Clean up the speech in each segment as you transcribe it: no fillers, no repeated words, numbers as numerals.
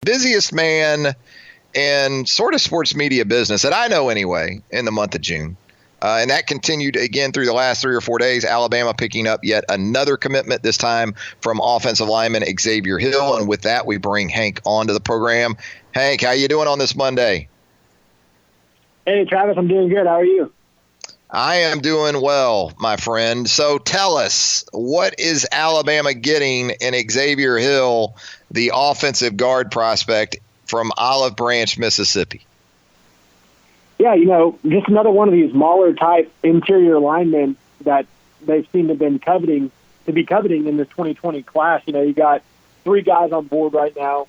busiest man in sort of sports media business that I know anyway in the month of June. And that continued again through the last 3 or 4 days. Alabama picking up yet another commitment, this time from offensive lineman Xavier Hill. And with that, we bring Hank onto the program. Hank, how you doing on this Monday? Hey, Travis, I'm doing good. How are you? I am doing well, my friend. So tell us, what is Alabama getting in Xavier Hill, the offensive guard prospect from Olive Branch, Mississippi? Yeah, just another one of these Mauler type interior linemen that they seem to have been coveting in this 2020 class. You got 3 guys on board right now,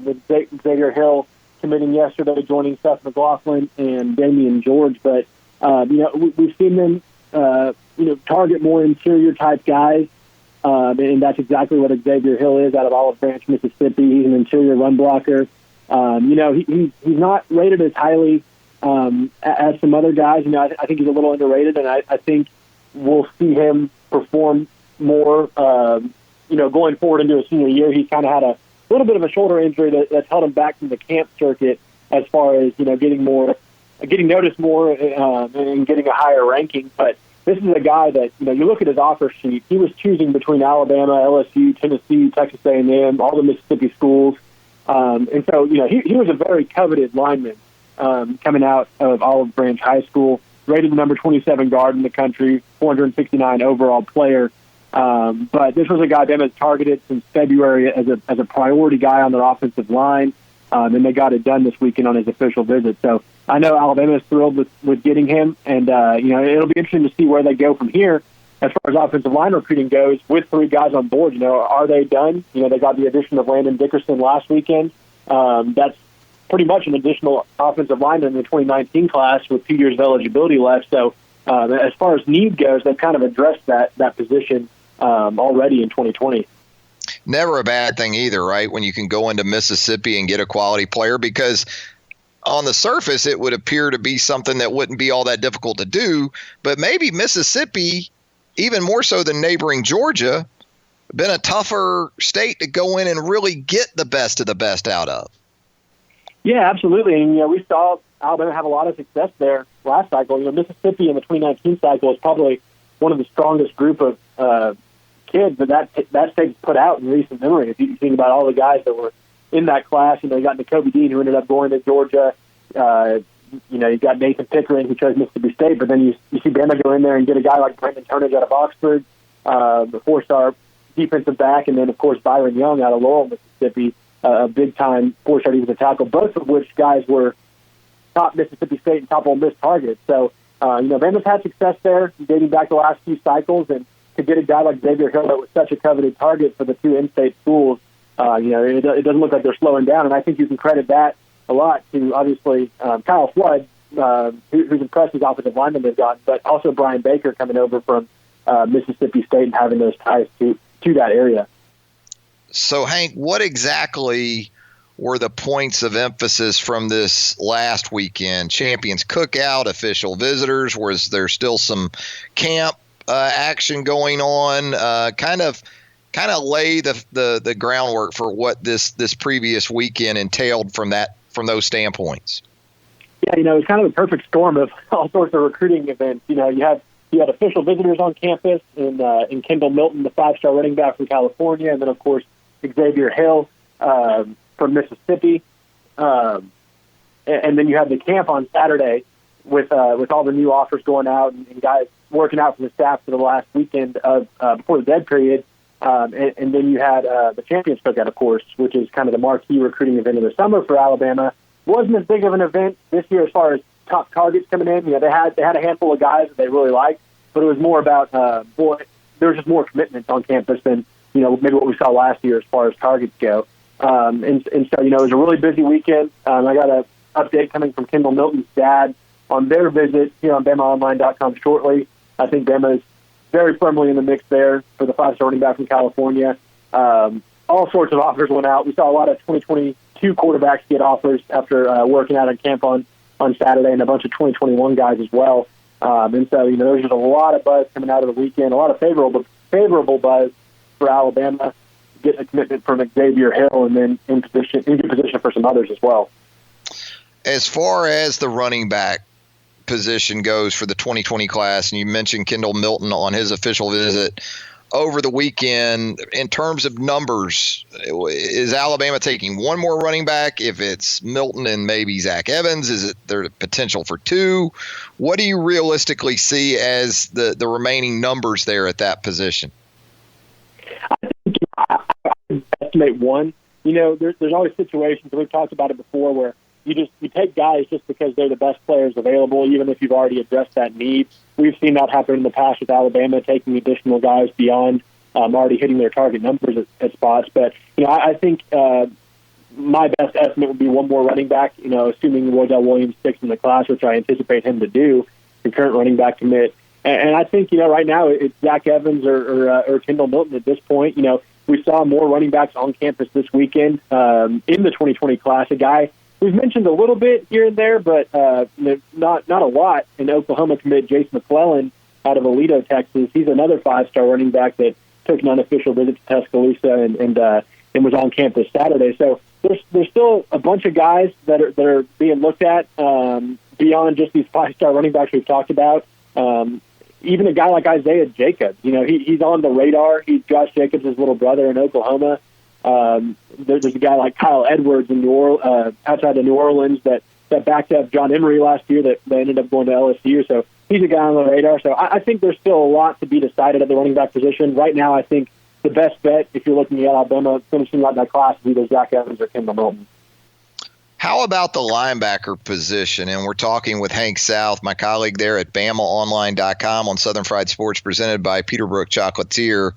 with Xavier Hill committing yesterday, joining Seth McLaughlin and Damian George. But we've seen them target more interior type guys, and that's exactly what Xavier Hill is out of Olive Branch, Mississippi. He's an interior run blocker. He's not rated as highly as some other guys. I think he's a little underrated, and I think we'll see him perform more, going forward into a senior year. He's kind of had a little bit of a shoulder injury that's held him back from the camp circuit as far as, getting noticed more and getting a higher ranking. But this is a guy that, you look at his offer sheet, he was choosing between Alabama, LSU, Tennessee, Texas A&M, all the Mississippi schools. And so, he was a very coveted lineman coming out of Olive Branch High School, rated the number 27 guard in the country, 469 overall player. But this was a guy Bama's targeted since February as a priority guy on their offensive line, and they got it done this weekend on his official visit. So I know Alabama is thrilled with getting him, and it'll be interesting to see where they go from here as far as offensive line recruiting goes. With 3 guys on board, are they done? They got the addition of Landon Dickerson last weekend. That's pretty much an additional offensive lineman in the 2019 class with 2 years of eligibility left. So as far as need goes, they've kind of addressed that position already in 2020. Never a bad thing either, right? When you can go into Mississippi and get a quality player, because on the surface it would appear to be something that wouldn't be all that difficult to do, but maybe Mississippi, even more so than neighboring Georgia, been a tougher state to go in and really get the best of the best out of. Yeah, absolutely. And, we saw Alabama have a lot of success there last cycle. Mississippi in the 2019 cycle is probably one of the strongest group of kids that state's put out in recent memory. If you think about all the guys that were in that class, you got Nakobe Dean, who ended up going to Georgia. You got Nathan Pickering, who chose Mississippi State. But then you see Bama go in there and get a guy like Brandon Turnage out of Oxford, the 4-star defensive back, and then, of course, Byron Young out of Laurel, Mississippi, a big-time 4-star defensive tackle, both of which guys were top Mississippi State and top Ole Miss targets. So, Bama's had success there dating back the last few cycles, and to get a guy like Xavier Hill that was such a coveted target for the 2 in-state schools, it doesn't look like they're slowing down. And I think you can credit that a lot to, obviously, Kyle Flood, who's impressed his offensive lineman they've gotten, but also Brian Baker coming over from Mississippi State and having those ties to that area. So, Hank, what exactly were the points of emphasis from this last weekend? Champions Cookout, official visitors? Was there still some camp action going on? Kind of lay the groundwork for what this previous weekend entailed from those standpoints. Yeah, it was kind of a perfect storm of all sorts of recruiting events. You had official visitors on campus in Kendall Milton, the 5-star running back from California, and then of course Xavier Hill from Mississippi, and then you had the camp on Saturday with all the new offers going out and guys working out for the staff for the last weekend of before the dead period. And then you had the Champions Cookout, of course, which is kind of the marquee recruiting event of the summer for Alabama. Wasn't as big of an event this year as far as top targets coming in. They had a handful of guys that they really liked, but it was more about there was just more commitment on campus than maybe what we saw last year as far as targets go. And so it was a really busy weekend. I got an update coming from Kendall Milton's dad on their visit here on BamaOnline.com shortly. I think Bama is very firmly in the mix there for the 5-star running back from California. All sorts of offers went out. We saw a lot of 2022 quarterbacks get offers after working out in camp on Saturday, and a bunch of 2021 guys as well. And so, there's just a lot of buzz coming out of the weekend, a lot of favorable buzz for Alabama. get a commitment from Xavier Hill and then in good position for some others as well. As far as the running back position goes for the 2020 class, and you mentioned Kendall Milton on his official visit over the weekend, in terms of numbers, is Alabama taking one more running back? If it's Milton and maybe Zach Evans, is it there potential for two? What do you realistically see as the remaining numbers there at that position? I think I would estimate one. There's always situations, and we've talked about it before, where you take guys just because they're the best players available, even if you've already addressed that need. We've seen that happen in the past with Alabama, taking additional guys beyond already hitting their target numbers at spots. But, I think my best estimate would be one more running back, assuming Wardell Williams sticks in the class, which I anticipate him to do, the current running back commit. And I think, right now it's Zach Evans or Kendall Milton at this point. We saw more running backs on campus this weekend in the 2020 class. A guy we've mentioned a little bit here and there, but not a lot. In Oklahoma commit Jace McClellan out of Aledo, Texas. He's another 5-star running back that took an unofficial visit to Tuscaloosa and was on campus Saturday. So there's still a bunch of guys that are being looked at beyond just these 5-star running backs we've talked about. Even a guy like Isaiah Jacobs, he's on the radar. He's Josh Jacobs' little brother in Oklahoma. There's a guy like Kyle Edwards in outside of New Orleans that backed up John Emery last year that they ended up going to LSU. So he's a guy on the radar. So I think there's still a lot to be decided at the running back position. Right now, I think the best bet, if you're looking at Alabama finishing out that class, is either Zach Evans or Kendall Milton. How about the linebacker position? And we're talking with Hank South, my colleague there at BamaOnline.com on Southern Fried Sports, presented by Peterbrook Chocolatier.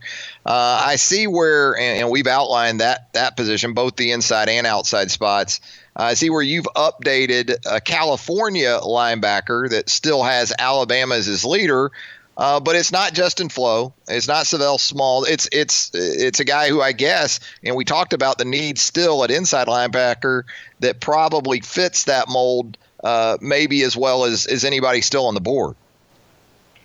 I see where, and we've outlined that position, both the inside and outside spots. I see where you've updated a California linebacker that still has Alabama as his leader, but it's not Justin Flo. It's not Savell Small. It's a guy who I guess, and we talked about the need still at inside linebacker that probably fits that mold maybe as well as anybody still on the board.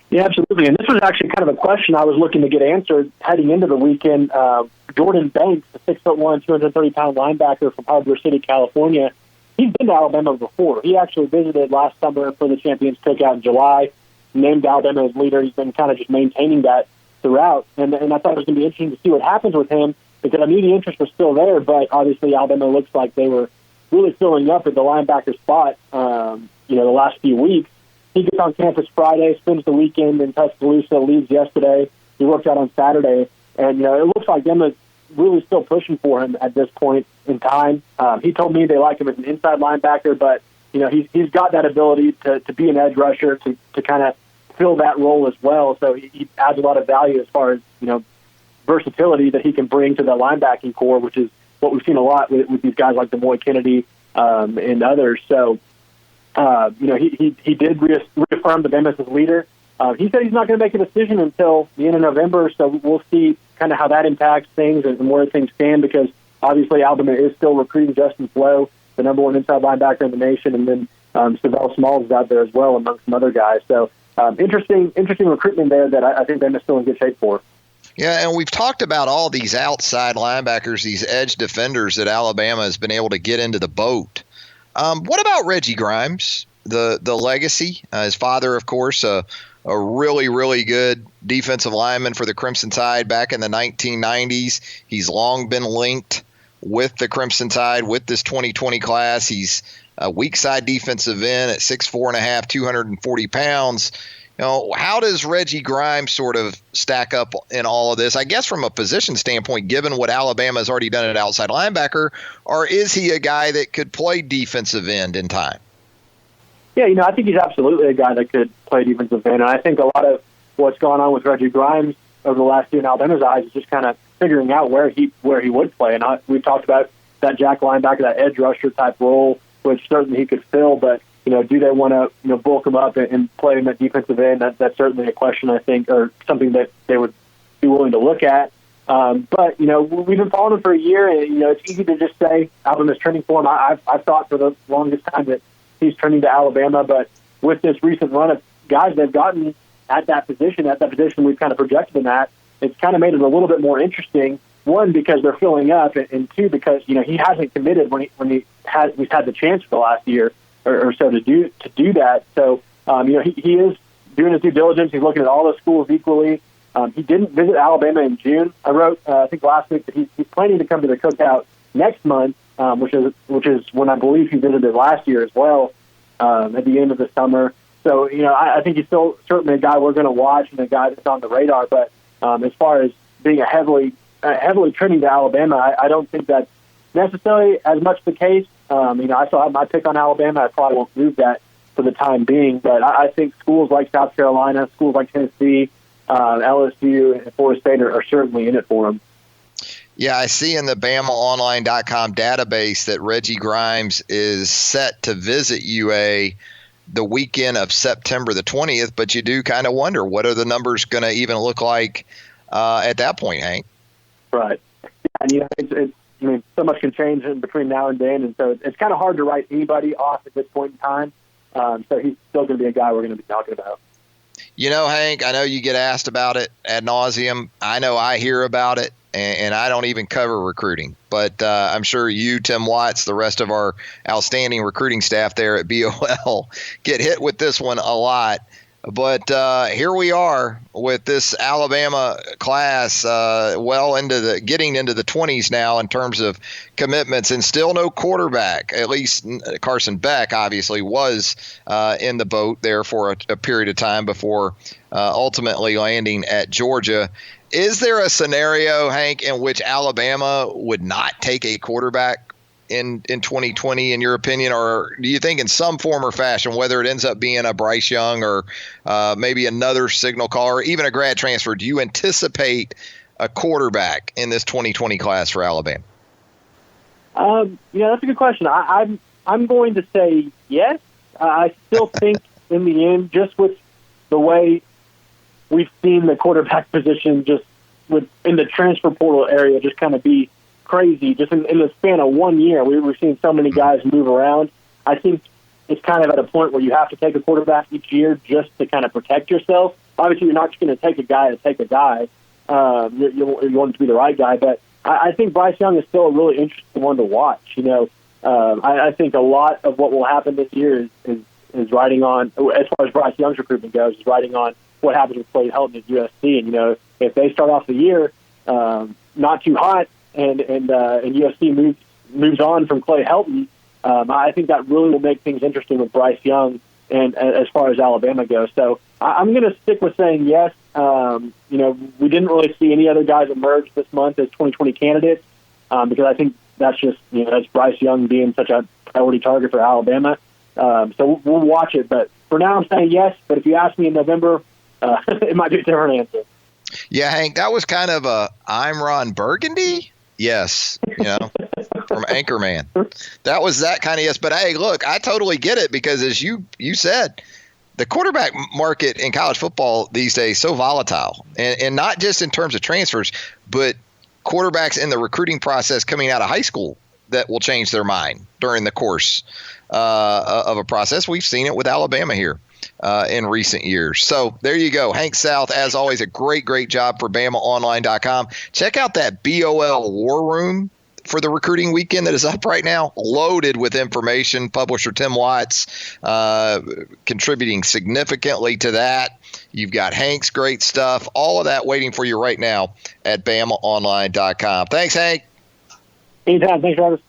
Yeah, absolutely. And this was actually kind of a question I was looking to get answered heading into the weekend. Jordan Banks, a 6'1", 230-pound linebacker from Harbor City, California, he's been to Alabama before. He actually visited last summer for the Champions Cookout in July, named Alabama as leader. He's been kind of just maintaining that throughout. And I thought it was going to be interesting to see what happens with him because I knew the interest was still there, but obviously Alabama looks like they were really filling up at the linebacker spot, the last few weeks. He gets on campus Friday, spends the weekend in Tuscaloosa, leaves yesterday. He worked out on Saturday. And, it looks like Emma's really still pushing for him at this point in time. He told me they like him as an inside linebacker, but, he's got that ability to be an edge rusher, to kind of fill that role as well. So he adds a lot of value as far as, versatility that he can bring to the linebacking core, which is what we've seen a lot with these guys like DeMoy Kennedy and others. So, he did reaffirm the Bama's as leader. He said he's not going to make a decision until the end of November, so we'll see kind of how that impacts things and where things stand because obviously Alabama is still recruiting Justin Flo, the number one inside linebacker in the nation, and then Savell Smalls is out there as well amongst some other guys. So interesting recruitment there that I think Bama's still in good shape for. Yeah, and we've talked about all these outside linebackers, these edge defenders that Alabama has been able to get into the boat. What about Reggie Grimes, the legacy? His father, of course, a really, really good defensive lineman for the Crimson Tide back in the 1990s. He's long been linked with the Crimson Tide, with this 2020 class. He's a weak side defensive end at 6'4.5", 240 pounds. How does Reggie Grimes sort of stack up in all of this? I guess from a position standpoint, given what Alabama has already done at outside linebacker, or is he a guy that could play defensive end in time? Yeah, I think he's absolutely a guy that could play defensive end. And I think a lot of what's gone on with Reggie Grimes over the last year in Alabama's eyes is just kind of figuring out where he would play. And we've talked about that jack linebacker, that edge rusher type role, which certainly he could fill, but do they want to, bulk him up and play him at defensive end? That's certainly a question, I think, or something that they would be willing to look at. But, we've been following him for a year, and, it's easy to just say Alabama's trending for him. I've thought for the longest time that he's trending to Alabama, but with this recent run of guys they've gotten at that position we've kind of projected him at, it's kind of made it a little bit more interesting. one, because they're filling up, and two, because he hasn't committed when we've had the chance for the last year or so to do that. So he is doing his due diligence. He's looking at all the schools equally. He didn't visit Alabama in June. I wrote I think last week that he's planning to come to the cookout next month, which is when I believe he visited last year as well, at the end of the summer. So I think he's still certainly a guy we're going to watch and a guy that's on the radar. But as far as being a heavily trending to Alabama, I don't think that's necessarily as much the case. I still have my pick on Alabama. I probably won't move that for the time being. But I think schools like South Carolina, schools like Tennessee, LSU, and Florida State are certainly in it for him. Yeah, I see in the BamaOnline.com database that Reggie Grimes is set to visit UA the weekend of September the 20th, but you do kind of wonder, what are the numbers going to even look like at that point, Hank? Right. And so much can change in between now and then, and so it's kind of hard to write anybody off at this point in time. So he's still going to be a guy we're going to be talking about. Hank, I know you get asked about it ad nauseum. I know I hear about it, and I don't even cover recruiting. But I'm sure you, Tim Watts, the rest of our outstanding recruiting staff there at BOL get hit with this one a lot. But here we are with this Alabama class getting into the 20s now in terms of commitments, and still no quarterback. At least Carson Beck obviously was in the boat there for a period of time before ultimately landing at Georgia. Is there a scenario, Hank, in which Alabama would not take a quarterback in 2020, in your opinion, or do you think in some form or fashion, whether it ends up being a Bryce Young or maybe another signal caller, or even a grad transfer, do you anticipate a quarterback in this 2020 class for Alabama? That's a good question. I'm going to say yes. I still think in the end, just with the way we've seen the quarterback position just in the transfer portal area just kind of be crazy. Just in the span of 1 year, we've seen so many guys move around. I think it's kind of at a point where you have to take a quarterback each year just to kind of protect yourself. Obviously, you're not just going to take a guy to take a guy. You want it to be the right guy. But I think Bryce Young is still a really interesting one to watch. I think a lot of what will happen this year is riding on, as far as Bryce Young's recruitment goes, is riding on what happens with Clay Helton at USC. And, if they start off the year not too hot, and USC moves on from Clay Helton, I think that really will make things interesting with Bryce Young and as far as Alabama goes. So I'm going to stick with saying yes. We didn't really see any other guys emerge this month as 2020 candidates because I think that's just that's Bryce Young being such a priority target for Alabama. So we'll watch it. But for now, I'm saying yes. But if you ask me in November, it might be a different answer. Yeah, Hank, that was kind of a I'm Ron Burgundy. Yes, from Anchorman. That was that kind of yes. But hey, look, I totally get it because as you said, the quarterback market in college football these days is so volatile, and not just in terms of transfers, but quarterbacks in the recruiting process coming out of high school that will change their mind during the course of a process. We've seen it with Alabama here in recent years. So there you go. Hank South, as always, a great job for BamaOnline.com. Check out that BOL War Room for the recruiting weekend that is up right now, loaded with information. Publisher Tim Watts contributing significantly to that. You've got Hank's great stuff, all of that waiting for you right now at BamaOnline.com. Thanks, Hank. Anytime. Thanks, Travis.